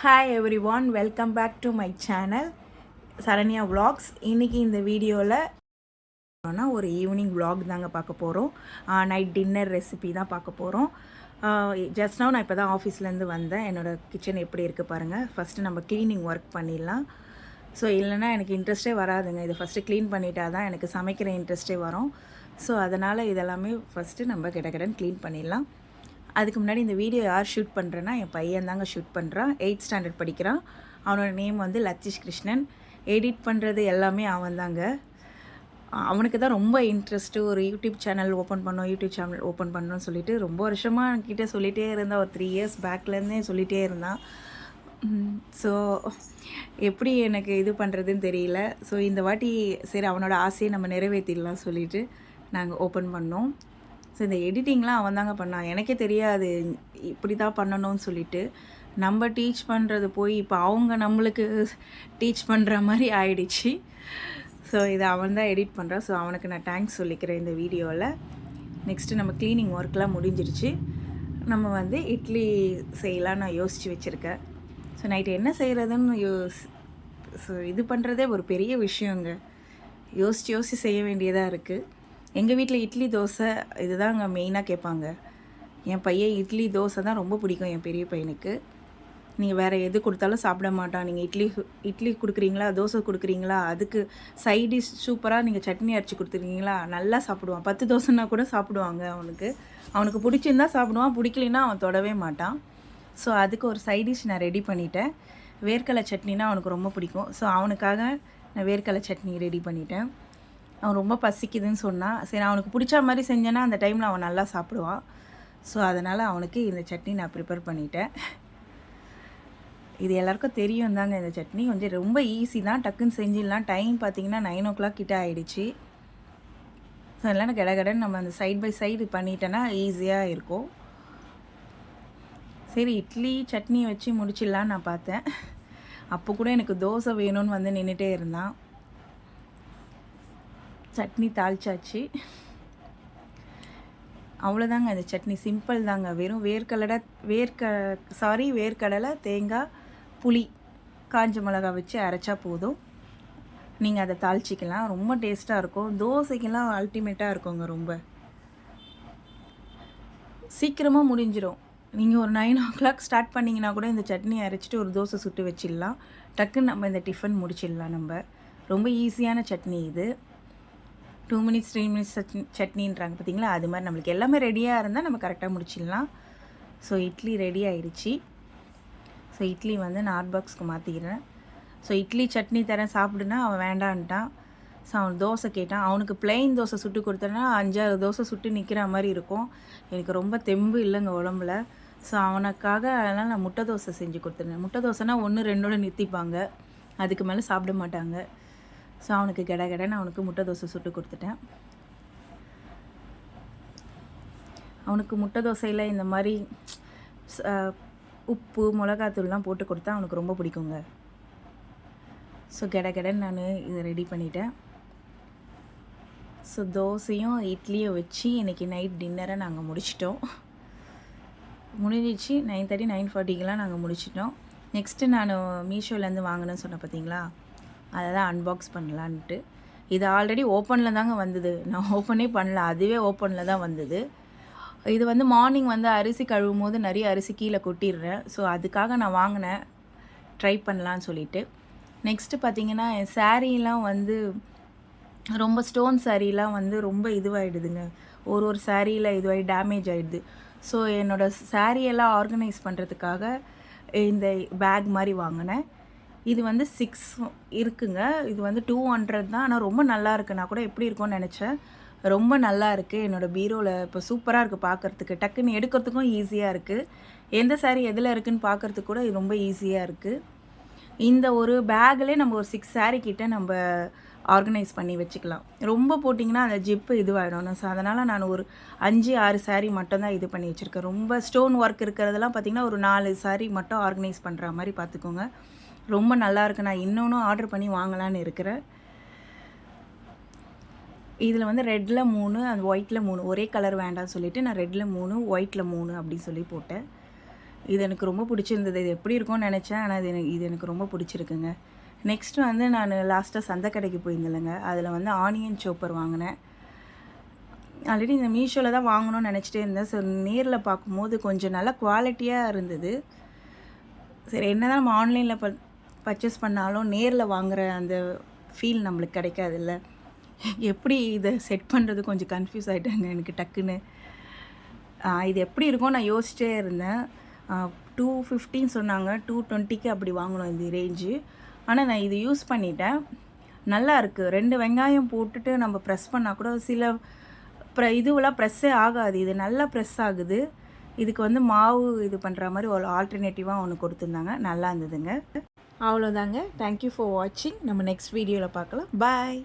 Hi everyone, welcome back to my channel Saranya vlogs. இன்றைக்கி இந்த வீடியோவில் ஒரு ஈவினிங் விலாக் தாங்க பார்க்க போகிறோம். நைட் டின்னர் ரெசிபி தான் பார்க்க போகிறோம். ஜஸ்ட் நான் இப்போ தான் ஆஃபீஸ்லேருந்து வந்தேன். என்னோடய கிச்சன் எப்படி இருக்குது பாருங்கள். ஃபஸ்ட்டு நம்ம க்ளீனிங் ஒர்க் பண்ணிடலாம். ஸோ இல்லைனா எனக்கு இன்ட்ரெஸ்ட்டே வராதுங்க. இதை ஃபஸ்ட்டு க்ளீன் பண்ணிட்டா தான் எனக்கு சமைக்கிற இன்ட்ரெஸ்ட்டே வரும். ஸோ அதனால் இதெல்லாமே ஃபஸ்ட்டு நம்ம கிடன்னு க்ளீன் பண்ணிடலாம். அதுக்கு முன்னாடி இந்த வீடியோ யார் ஷூட் பண்ணுறேன்னா, என் பையன் தாங்க ஷூட் பண்ணுறான். 8th ஸ்டாண்டர்ட் படிக்கிறான். அவனோட நேம் வந்து லத்தீஷ் கிருஷ்ணன். எடிட் பண்ணுறது எல்லாமே அவன் தாங்க. அவனுக்கு தான் ரொம்ப இன்ட்ரெஸ்ட்டு. ஒரு யூடியூப் சேனல் ஓப்பன் பண்ணணும்னு சொல்லிட்டு ரொம்ப வருஷமாக என்கிட்ட சொல்லிகிட்டே இருந்தான். ஒரு 3 இயர்ஸ் பேக்லேருந்தே சொல்லிகிட்டே இருந்தான். ஸோ எப்படி எனக்கு இது பண்ணுறதுன்னு தெரியல. ஸோ இந்த வாட்டி சரி அவனோட ஆசையை நம்ம நிறைவேற்றிடலாம் சொல்லிவிட்டு நாங்கள் ஓப்பன் பண்ணோம். ஸோ இந்த எடிட்டிங்லாம் அவன் தாங்க பண்ணான். எனக்கே தெரியாது இப்படி தான் பண்ணணும்னு சொல்லிட்டு. நம்ம டீச் பண்ணுறது போய் இப்போ அவங்க நம்மளுக்கு டீச் பண்ணுற மாதிரி ஆயிடுச்சு. ஸோ இதை அவன் தான் எடிட் பண்ணுறான். ஸோ அவனுக்கு நான் தேங்க்ஸ் சொல்லிக்கிறேன் இந்த வீடியோவில். நெக்ஸ்ட்டு நம்ம க்ளீனிங் ஒர்க்லாம் முடிஞ்சிருச்சு. நம்ம வந்து இட்லி செய்யலாம் நான் யோசித்து வச்சுருக்கேன். ஸோ நைட்டு என்ன செய்கிறதுன்னு ஸோ இது பண்ணுறதே ஒரு பெரிய விஷயங்க. யோசித்து செய்ய வேண்டியதாக இருக்குது. எங்கள் வீட்டில் இட்லி தோசை இதுதான் அங்கே மெயினாக கேட்பாங்க. என் பையன் இட்லி தோசை தான் ரொம்ப பிடிக்கும் என் பெரிய பையனுக்கு. நீங்கள் வேறு எது கொடுத்தாலும் சாப்பிட மாட்டான். நீங்கள் இட்லி கொடுக்குறீங்களா, தோசை கொடுக்குறீங்களா, அதுக்கு சைட் டிஷ் சூப்பராக நீங்கள் சட்னி அரைச்சி கொடுத்துருக்கீங்களா, நல்லா சாப்பிடுவான். 10 தோசைன்னா கூட சாப்பிடுவாங்க. அவனுக்கு பிடிச்சிருந்தா சாப்பிடுவான், பிடிக்கலனா அவன் தொடவே மாட்டான். ஸோ அதுக்கு ஒரு சைட் டிஷ் நான் ரெடி பண்ணிட்டேன். வேர்க்கடலை சட்னினா அவனுக்கு ரொம்ப பிடிக்கும். ஸோ அவனுக்காக நான் வேர்க்கடலை சட்னி ரெடி பண்ணிட்டேன். அவன் ரொம்ப பசிக்குதுன்னு சொன்னான். சரி அவனுக்கு பிடிச்ச மாதிரி செஞ்சேன்னா அந்த டைமில் அவன் நல்லா சாப்பிடுவான். ஸோ அதனால் அவனுக்கு இந்த சட்னி நான் ப்ரிப்பேர் பண்ணிட்டேன். இது எல்லாருக்கும் தெரியும் தாங்க. இந்த சட்னி கொஞ்சம் ரொம்ப ஈஸி தான், டக்குன்னு செஞ்சிடலாம். டைம் பார்த்திங்கன்னா 9 o'clock கிட்ட ஆகிடுச்சு. ஸோ அதெல்லாம் கடகடன்னு நம்ம அந்த சைட் பை சைடு பண்ணிட்டேன்னா ஈஸியாக இருக்கும். சரி இட்லி சட்னி வச்சு முடிச்சிடலான்னு நான் பார்த்தேன். அப்போ கூட எனக்கு தோசை வேணும்னு வந்து நின்றுட்டே இருந்தான். சட்னி தாளிச்சாச்சு. அவ்வளோதாங்க. அந்த சட்னி சிம்பிள் தாங்க. வெறும் வேர்க்கடலை, தேங்காய், புளி, காஞ்ச மிளகா வச்சு அரைச்சா போதும். நீங்கள் அதை தாளிச்சிக்கலாம். ரொம்ப டேஸ்ட்டாக இருக்கும். தோசைக்கெல்லாம் அல்டிமேட்டாக இருக்குங்க. ரொம்ப சீக்கிரமாக முடிஞ்சிடும். நீங்கள் ஒரு 9 o'clock ஸ்டார்ட் பண்ணிங்கன்னா கூட இந்த சட்னி அரைச்சிட்டு ஒரு தோசை சுட்டு வச்சிடலாம். டக்குன்னு நம்ம இந்த டிஃபன் முடிச்சிடலாம். ரொம்ப ஈஸியான சட்னி இது. 2 minutes 3 minutes சட்னின்றாங்க பார்த்தீங்களா, அது மாதிரி நம்மளுக்கு எல்லாமே ரெடியாக இருந்தால் நம்ம கரெக்டாக முடிச்சிடலாம். ஸோ இட்லி ரெடி ஆகிடுச்சி. ஸோ இட்லி வந்து நான் ஹாட் பாக்ஸ்க்கு மாற்றிக்கிறேன். ஸோ இட்லி சட்னி தரேன் சாப்பிடுனா அவன் வேண்டான்ட்டான். ஸோ அவன் தோசை கேட்டான். அவனுக்கு பிளெயின் தோசை சுட்டு கொடுத்தேன்னா 5-6 தோசை சுட்டு நிற்கிற மாதிரி இருக்கும். எனக்கு ரொம்ப தெம்பு இல்லைங்க உடம்புல. ஸோ அவனுக்காக அதனால் நான் முட்டை தோசை செஞ்சு கொடுத்துருந்தேன். முட்டை தோசைனா 1-2 நிறுத்திப்பாங்க, அதுக்கு மேலே சாப்பிட மாட்டாங்க. ஸோ அவனுக்கு கடன்னு அவனுக்கு முட்டை தோசை சுட்டு கொடுத்துட்டேன். அவனுக்கு முட்டை தோசையில் இந்த மாதிரி உப்பு மிளகாத்தூள்லாம் போட்டு கொடுத்தா அவனுக்கு ரொம்ப பிடிக்குங்க. ஸோ கடன்னு நான் இதை ரெடி பண்ணிட்டேன். ஸோ தோசையும் இட்லியும் வச்சு இன்றைக்கி நைட் டின்னரை நாங்கள் முடிச்சிட்டோம். முடிஞ்சிச்சு 9:30 9:40 நாங்கள் முடிச்சிட்டோம். நெக்ஸ்ட்டு நான் மீஷோலேருந்து வாங்கினேன்னு சொன்னேன் பார்த்தீங்களா, அதை தான் அன்பாக்ஸ் பண்ணலான்ட்டு. இது ஆல்ரெடி ஓப்பனில் தாங்க வந்தது. நான் ஓப்பனே பண்ணல, அதுவே ஓப்பனில் தான் வந்தது. இது வந்து மார்னிங் வந்து அரிசி கழுவும் போது நிறைய அரிசி கீழே கொட்டிடுறேன். ஸோ அதுக்காக நான் வாங்கினேன், ட்ரை பண்ணலான்னு சொல்லிவிட்டு. நெக்ஸ்ட்டு பார்த்திங்கன்னா என் சாரீலாம் வந்து ரொம்ப ஸ்டோன் சாரீலாம் வந்து ரொம்ப இதுவாகிடுதுங்க. ஒரு சாரியில் இதுவாகி டேமேஜ் ஆகிடுது. ஸோ என்னோடய சாரியெல்லாம் ஆர்கனைஸ் பண்ணுறதுக்காக இந்த பேக் மாதிரி வாங்கினேன். இது வந்து 6 இருக்குங்க. இது வந்து 200 தான். ஆனால் ரொம்ப நல்லா இருக்குது. நான் கூட எப்படி இருக்கும்னு நினச்சேன். ரொம்ப நல்லா இருக்குது. என்னோடய பீரோவில் இப்போ சூப்பராக இருக்குது பார்க்குறதுக்கு. டக்குன்னு எடுக்கிறதுக்கும் ஈஸியாக இருக்குது. எந்த சாரீ எதில் இருக்குதுன்னு பார்க்குறதுக்கு கூட இது ரொம்ப ஈஸியாக இருக்குது. இந்த ஒரு பேக்லேயே நம்ம ஒரு 6 சாரீ கிட்ட நம்ம ஆர்கனைஸ் பண்ணி வச்சுக்கலாம். ரொம்ப போட்டிங்கன்னா அந்த ஜிப்பு இதுவாகிடும். ஸோ அதனால் நான் ஒரு 5-6 சாரீ மட்டும் தான் இது பண்ணி வச்சுருக்கேன். ரொம்ப ஸ்டோன் ஒர்க் இருக்கிறதெல்லாம் பார்த்திங்கன்னா ஒரு 4 சாரீ மட்டும் ஆர்கனைஸ் பண்ணுற மாதிரி பார்த்துக்கோங்க. ரொம்ப நல்லாயிருக்கு. நான் இன்னொன்றும் ஆர்டர் பண்ணி வாங்கலான்னு இருக்கிறேன். இதில் வந்து ரெட்டில் 3 அந்த ஒயிட்டில் 3 ஒரே கலர் வேண்டாம்னு சொல்லிவிட்டு நான் ரெட்டில் 3 ஒயிட்டில் 3 அப்படின்னு சொல்லி போட்டேன். இது எனக்கு ரொம்ப பிடிச்சிருந்தது. இது எப்படி இருக்கும்னு நினச்சேன், ஆனால் இது எனக்கு ரொம்ப பிடிச்சிருக்குங்க. நெக்ஸ்ட்டு வந்து நான் லாஸ்ட்டாக சந்தை கடைக்கு போயிருந்தேன்லங்க, அதில் வந்து ஆனியன் சோப்பர் வாங்கினேன். ஆல்ரெடி இந்த மீஷோவில் தான் வாங்கணும்னு நினச்சிட்டே இருந்தேன். ஸோ நேரில் பார்க்கும்போது கொஞ்சம் நல்ல குவாலிட்டியாக இருந்தது. சரி, என்ன தான் நம்ம ஆன்லைனில் பர்ச்சேஸ் பண்ணாலும் நேரில் வாங்குகிற அந்த ஃபீல் நம்மளுக்கு கிடைக்காதுல்ல. எப்படி இதை செட் பண்ணுறது கொஞ்சம் கன்ஃபியூஸ் ஆகிட்டாங்க எனக்கு டக்குன்னு. இது எப்படி இருக்கும் நான் யோசிச்சிட்டே இருந்தேன். 250 சொன்னாங்க, 220க்கு அப்படி வாங்கணும் இந்த ரேஞ்சு. ஆனால் நான் இது யூஸ் பண்ணிட்டேன், நல்லா இருக்குது. 2 வெங்காயம் போட்டுட்டு நம்ம ப்ரெஸ் பண்ணால் கூட சில இதுவெல்லாம் ப்ரெஸ்ஸே ஆகாது. இது நல்லா ப்ரெஸ் ஆகுது. இதுக்கு வந்து மாவு இது பண்ணுற மாதிரி ஒரு ஆல்டர்னேட்டிவாக ஒன்று கொடுத்துருந்தாங்க, நல்லா இருந்ததுங்க. அவ்வளோதாங்க. தேங்க்யூ ஃபார் வாட்சிங். நம்ம நெக்ஸ்ட் வீடியோவில் பார்க்கலாம். பாய்.